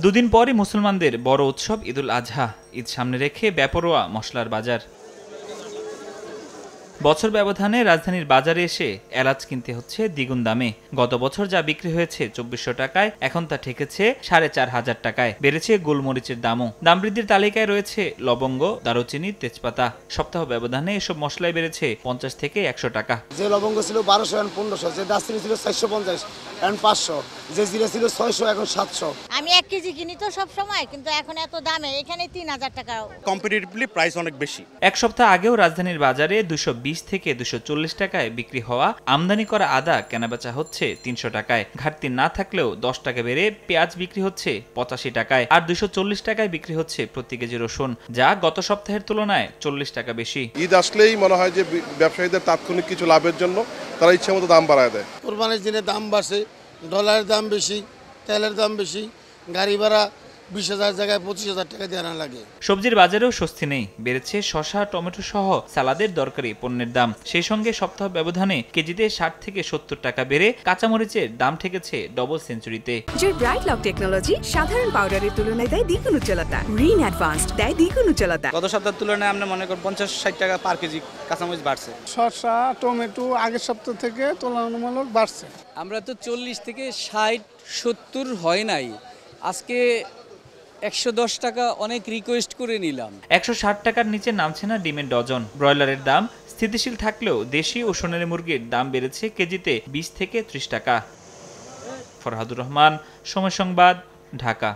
দুদিন পরই মুসলমানদের বড় উৎসব ঈদুল আজহা। ঈদ সামনে রেখে বেপরোয়া মশলার বাজার। বছর ব্যবধানে রাজধানীর বাজারে এসে এলাচ কিনতে হচ্ছে দ্বিগুণ দামে। গত বছর যা বিক্রি হয়েছে ২৪০০ টাকায়, এখন তা ঠেকেছে ৪৫০০ টাকায়। বেড়েছে গোলমরিচের দামও। দাম বৃদ্ধির তালিকায় রয়েছে লবঙ্গ, দারুচিনি, তেজপাতা। সপ্তাহ ব্যবধানে এসব মশলাই বেড়েছে ৫০ থেকে ১০০ টাকা। যে লবঙ্গ ছিল ১২০০ এখন ১৫০০, যে দারচিনি ছিল ৪৫০ এখন ৫০০, যে জিরা ছিল ৬০০ এখন ৭০০। আমি ১ কেজি কিনি তো সব সময়, কিন্তু এখন এত দামে এখানে ৩০০০ টাকা। কম্পিটিটিভলি প্রাইস অনেক বেশি। এক সপ্তাহ আগেও রাজধানীর বাজারে ২২০ থেকে ২৪০ টাকায় বিক্রি হওয়া আমদানি করা আদা কেনাবেচা হচ্ছে ৩০০ টাকায়। ঘাটতি না থাকলেও ১০ টাকা বেড়ে পেঁয়াজ বিক্রি হচ্ছে ৮৫ টাকায়, আর ২৪০ টাকায় বিক্রি হচ্ছে প্রতি কেজি রসুন, যা গত সপ্তাহের তুলনায় ৪০ টাকা বেশি। ঈদ আসলেই মনে হয় যে ব্যবসায়ীদের তাৎক্ষণিক কিছু লাভের জন্য তারা ইচ্ছে মতো দাম বাড়ায় দেয়। কোরবানির দিনে দাম বাড়ছে, ডলারের দাম বেশি, তেলের দাম বেশি, গাড়ি ভাড়া ২০,০০০ জায়গায় ২৫,০০০ টাকা দিয়ে আনা লাগে। সবজির বাজারেও স্বস্তি নেই। বেড়েছে শসা, টমেটো সহ সালাদের দরকারি পণ্যের দাম। সেই সঙ্গে সপ্তাহ ব্যবধানে কেজিতে ৬০ থেকে ৭০ টাকা বেড়ে কাঁচামরিচের দাম ঠেকেছে ডবল সেঞ্চুরিতে। যে ব্রাইট লক টেকনোলজি সাধারণ পাউডারের তুলনায় দেয় দ্বিগুণ উজ্জ্বলতা। রিন অ্যাডভান্সড দেয় দ্বিগুণ উজ্জ্বলতা। গত সপ্তাহের তুলনায় আমরা মনে করি ৫০-৬০ টাকা পার কেজি কাঁচামরিচ বাড়ছে। শসা, টমেটো আগের সপ্তাহ থেকে তুলনামূলক বাড়ছে। আমরা তো ৪০ থেকে ৬০-৭০ হয় নাই, আজকে ১১০ টাকা অনেক রিকোয়েস্ট করে নিলাম। ১৬০ টাকার নিচে নামছে না ডিমের ডজন। ব্রয়লারের দাম স্থিতিশীল থাকলেও দেশি ও সোনালী মুরগির দাম বেড়েছে কেজিতে ২০ থেকে ৩০ টাকা। ফরহাদুর রহমান, সময় সংবাদ, ঢাকা।